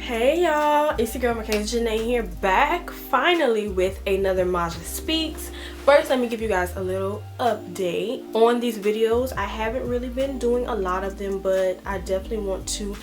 Hey y'all, it's your girl Mackenzie Janae here, back finally with another Maja Speaks. First, let me give you guys a little update on these videos. I haven't really been doing a lot of them, but I definitely want to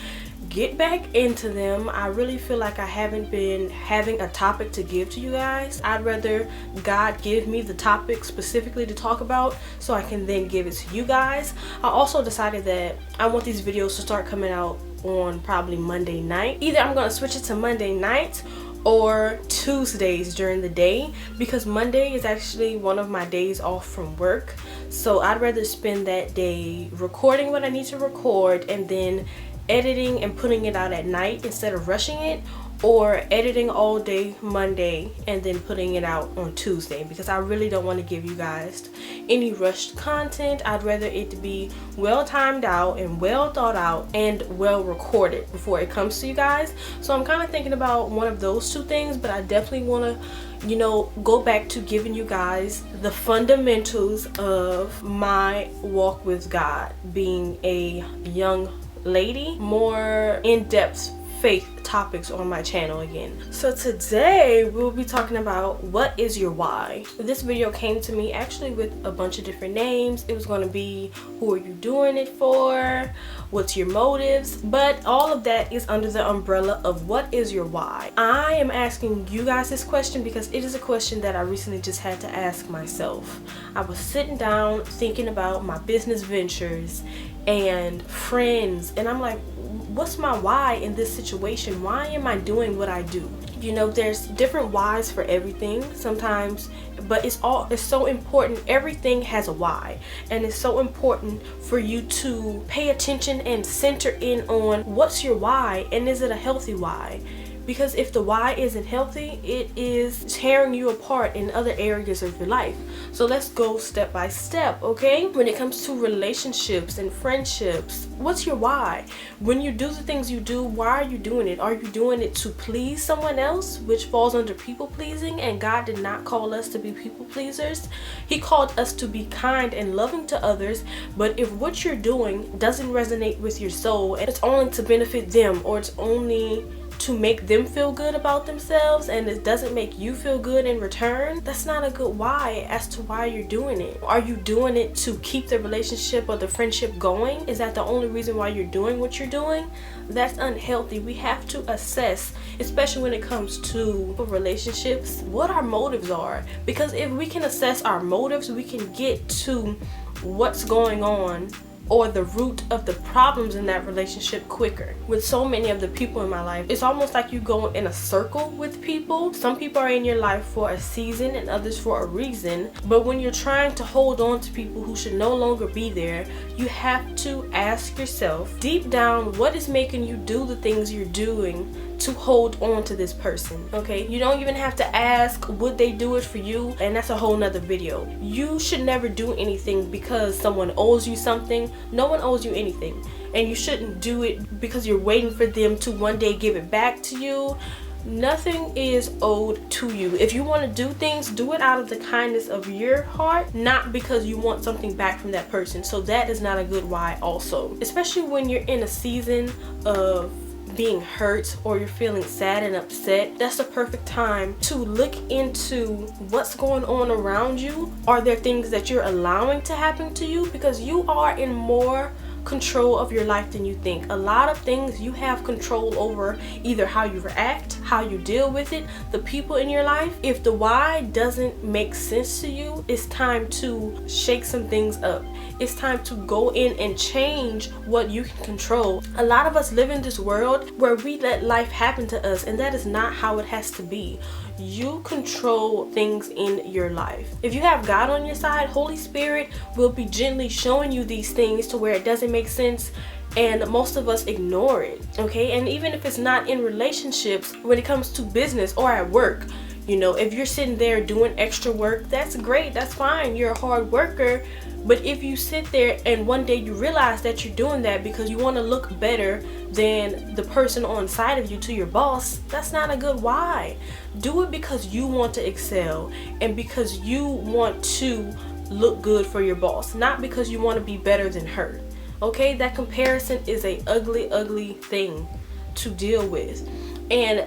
get back into them. I really feel like I haven't been having a topic to give to you guys. I'd rather God give me the topic specifically to talk about so I can then give it to you guys. I also decided that I want these videos to start coming out on probably Monday night. Either I'm gonna switch it to Monday night or Tuesdays during the day, because Monday is actually one of my days off from work. So I'd rather spend that day recording what I need to record and then editing and putting it out at night instead of rushing it, or editing all day Monday and then putting it out on Tuesday, because I really don't want to give you guys any rushed content. I'd rather it to be well timed out and well thought out and well recorded before it comes to you guys. So I'm kind of thinking about one of those two things, but I definitely want to go back to giving you guys the fundamentals of my walk with God, being a young lady, more in-depth faith topics on my channel again. So today we'll be talking about what is your why. This video came to me actually with a bunch of different names. It was going to be who are you doing it for, what's your motives, but all of that is under the umbrella of what is your why. I am asking you guys this question because it is a question that I recently just had to ask myself. I was sitting down thinking about my business ventures and friends, and I'm like, what's my why in this situation? Why am I doing what I do? You know, there's different whys for everything sometimes, but it's so important. Everything has a why, and it's so important for you to pay attention and center in on what's your why, and is it a healthy why? Because if the why isn't healthy, it is tearing you apart in other areas of your life. So let's go step by step, okay? When it comes to relationships and friendships, what's your why? When you do the things you do, why are you doing it? Are you doing it to please someone else, which falls under people pleasing? And God did not call us to be people pleasers. He called us to be kind and loving to others. But if what you're doing doesn't resonate with your soul, and it's only to benefit them, or it's only to make them feel good about themselves, and it doesn't make you feel good in return, that's not a good why as to why you're doing it. Are you doing it to keep the relationship or the friendship going? Is that the only reason why you're doing what you're doing? That's unhealthy. We have to assess, especially when it comes to relationships, what our motives are, because if we can assess our motives, we can get to what's going on or the root of the problems in that relationship quicker. With so many of the people in my life, it's almost like you go in a circle with people. Some people are in your life for a season and others for a reason, but when you're trying to hold on to people who should no longer be there, you have to ask yourself deep down, what is making you do the things you're doing to hold on to this person? Okay, you don't even have to ask would they do it for you, and that's a whole nother video. You should never do anything because someone owes you something. No one owes you anything, and you shouldn't do it because you're waiting for them to one day give it back to you. Nothing is owed to you. If you want to do things, do it out of the kindness of your heart, not because you want something back from that person. So that is not a good why also, especially when you're in a season of being hurt or you're feeling sad and upset. That's the perfect time to look into what's going on around you. Are there things that you're allowing to happen to you? Because you are in more control of your life than you think. A lot of things you have control over, either how you react, how you deal with it, the people in your life. If the why doesn't make sense to you, it's time to shake some things up. It's time to go in and change what you can control. A lot of us live in this world where we let life happen to us, and that is not how it has to be. You control things in your life. If you have God on your side, Holy Spirit will be gently showing you these things to where it doesn't make sense, and most of us ignore it, okay? And even if it's not in relationships, when it comes to business or at work, you know, if you're sitting there doing extra work, that's great, that's fine, you're a hard worker. But if you sit there and one day you realize that you're doing that because you want to look better than the person on side of you to your boss, that's not a good why. Do it because you want to excel and because you want to look good for your boss, not because you want to be better than her. Okay, that comparison is a ugly thing to deal with. And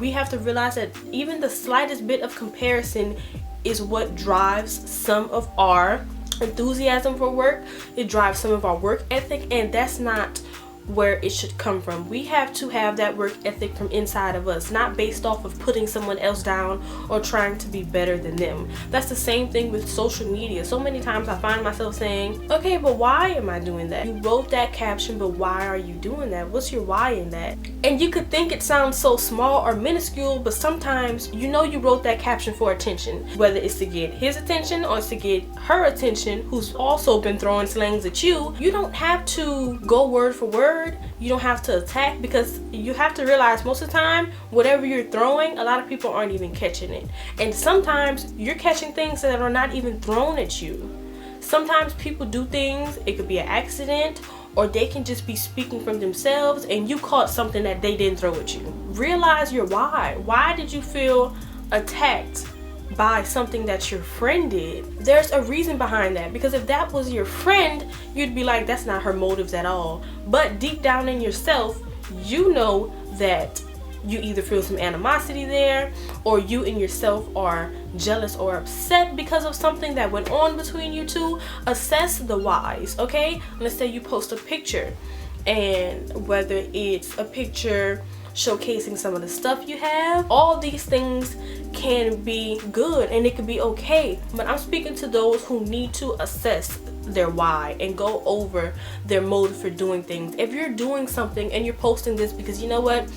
we have to realize that even the slightest bit of comparison is what drives some of our enthusiasm for work. It drives some of our work ethic, and that's not where it should come from. We have to have that work ethic from inside of us, not based off of putting someone else down or trying to be better than them. That's the same thing with social media. So many times I find myself saying, okay, but why am I doing that? You wrote that caption, but why are you doing that? What's your why in that? And you could think it sounds so small or minuscule, but sometimes you know you wrote that caption for attention, whether it's to get his attention or to get her attention, who's also been throwing slangs at you. You don't have to go word for word. You don't have to attack, because you have to realize most of the time whatever you're throwing, a lot of people aren't even catching it. And sometimes you're catching things that are not even thrown at you. Sometimes people do things, it could be an accident, or they can just be speaking from themselves and you caught something that they didn't throw at you. Realize your why. Why did you feel attacked by something that your friend did? There's a reason behind that, because if that was your friend, you'd be like, that's not her motives at all. But deep down in yourself, you know that you either feel some animosity there, or you and yourself are jealous or upset because of something that went on between you two. Assess the whys, okay? Let's say you post a picture, and whether it's a picture showcasing some of the stuff you have, all these things can be good and it can be okay. But I'm speaking to those who need to assess their why and go over their motive for doing things. If you're doing something and you're posting this because, you know what,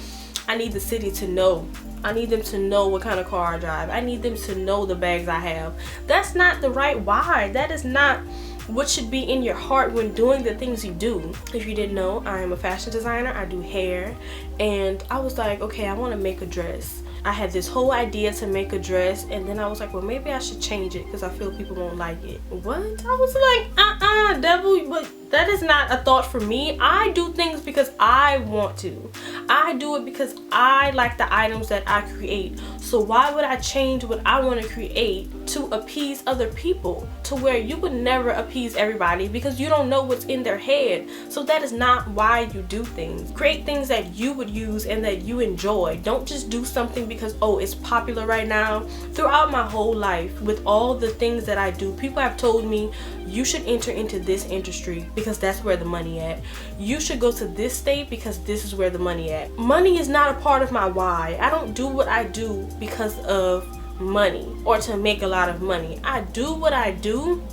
I need the city to know, I need them to know what kind of car I drive, I need them to know the bags I have, that's not the right why. That is not what should be in your heart when doing the things you do. If you didn't know, I am a fashion designer. I do hair, and I was like, okay, I want to make a dress. I had this whole idea to make a dress, and then I was like, well, maybe I should change it because I feel people won't like it. What? I was like, devil, but that is not a thought for me. I do things because I want to. I do it because I like the items that I create. So why would I change what I want to create to appease other people? To where you would never appease everybody, because you don't know what's in their head. So that is not why you do things. Create things that you would use and that you enjoy. Don't just do something because, oh, it's popular right now. Throughout my whole life, with all the things that I do, people have told me, you should enter into this industry because that's where the money at. You should go to this state because this is where the money at. Money is not a part of my why. I don't do what I do because of money or to make a lot of money. I do what I do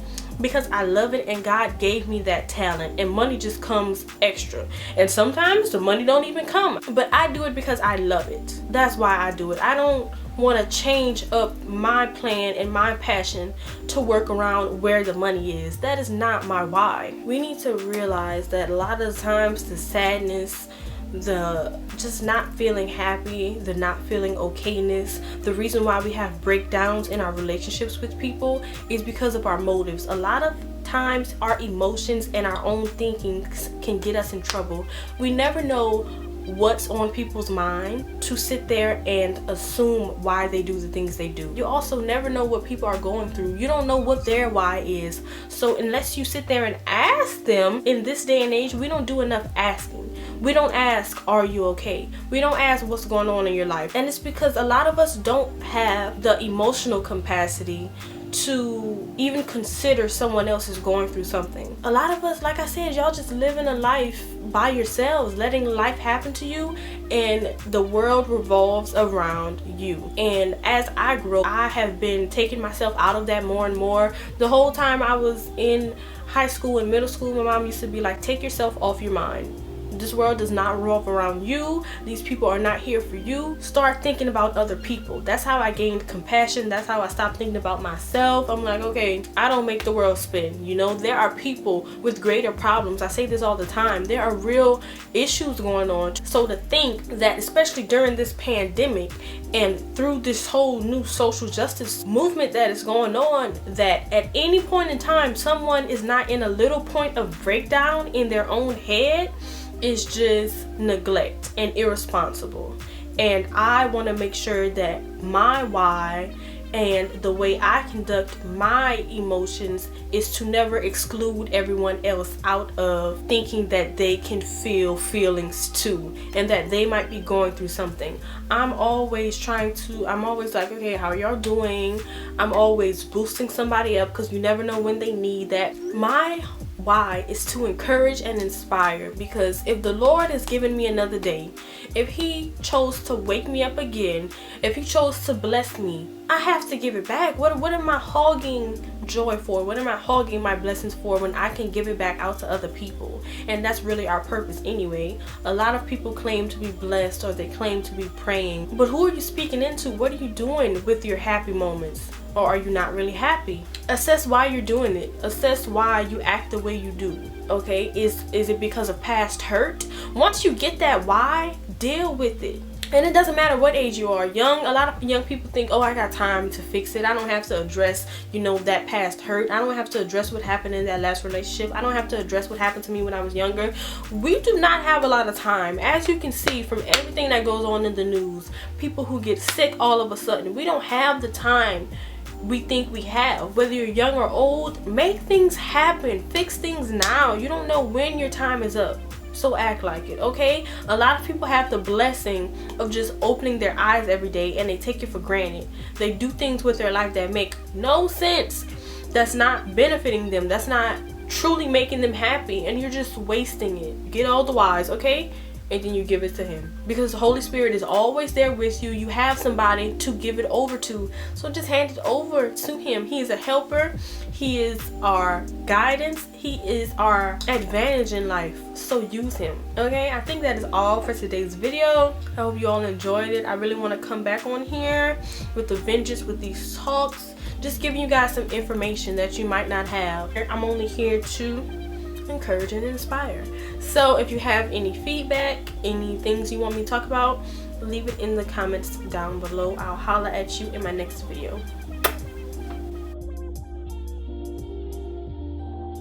because I love it, and God gave me that talent, and money just comes extra. And sometimes the money don't even come, but I do it because I love it. That's why I do it. I don't want to change up my plan and my passion to work around where the money is. That is not my why. We need to realize that a lot of times the sadness, the just not feeling happy, the not feeling okayness, the reason why we have breakdowns in our relationships with people is because of our motives. A lot of times our emotions and our own thinking can get us in trouble. We never know what's on people's mind to sit there and assume why they do the things they do. You also never know what people are going through. You don't know what their why is. So unless you sit there and ask them, in this day and age, we don't do enough asking. We don't ask, are you okay? We don't ask what's going on in your life. And it's because a lot of us don't have the emotional capacity to even consider someone else is going through something. A lot of us, like I said, y'all just living a life by yourselves, letting life happen to you, and the world revolves around you. And as I grow, I have been taking myself out of that more and more. The whole time I was in high school and middle school, my mom used to be like, take yourself off your mind. This world does not revolve around you. These people are not here for you. Start thinking about other people. That's how I gained compassion. That's how I stopped thinking about myself. I'm like, okay, I don't make the world spin. You know, there are people with greater problems. I say this all the time. There are real issues going on. So to think that, especially during this pandemic and through this whole new social justice movement that is going on, that at any point in time, someone is not in a little point of breakdown in their own head, is just neglect and irresponsible. And I want to make sure that my why And the way I conduct my emotions is to never exclude everyone else out of thinking that they can feel feelings too, and that they might be going through something. I'm always like, okay, how y'all doing? I'm always boosting somebody up, because you never know when they need that. My why is to encourage and inspire, because if the Lord has given me another day, if he chose to wake me up again, if he chose to bless me, I have to give it back. What am I hogging joy for? What am I hogging my blessings for when I can give it back out to other people? And that's really our purpose anyway. A lot of people claim to be blessed, or they claim to be praying, but who are you speaking into? What are you doing with your happy moments? Or are you not really happy? Assess why you're doing it. Assess why you act the way you do. Okay, is it because of past hurt? Once you get that why, deal with it. And it doesn't matter what age you are. A lot of young people think, oh, I got time to fix it. I don't have to address, that past hurt. I don't have to address what happened in that last relationship. I don't have to address what happened to me when I was younger. We do not have a lot of time. As you can see from everything that goes on in the news, people who get sick all of a sudden, we don't have the time we think we have. Whether you're young or old, make things happen. Fix things now. You don't know when your time is up. So act like it, okay? A lot of people have the blessing of just opening their eyes every day, and they take it for granted. They do things with their life that make no sense. That's not benefiting them. That's not truly making them happy, and you're just wasting it. Get all the whys, okay? And then you give it to him, because the Holy Spirit is always there with you. You have somebody to give it over to, so just hand it over to him. He is a helper. He is our guidance. He is our advantage in life, so use him. Okay, I think that is all for today's video. I hope you all enjoyed it. I really want to come back on here with a vengeance with these talks, just giving you guys some information that you might not have. I'm only here to encourage and inspire. So if you have any feedback, any things you want me to talk about, leave it in the comments down below. I'll holla at you in my next video.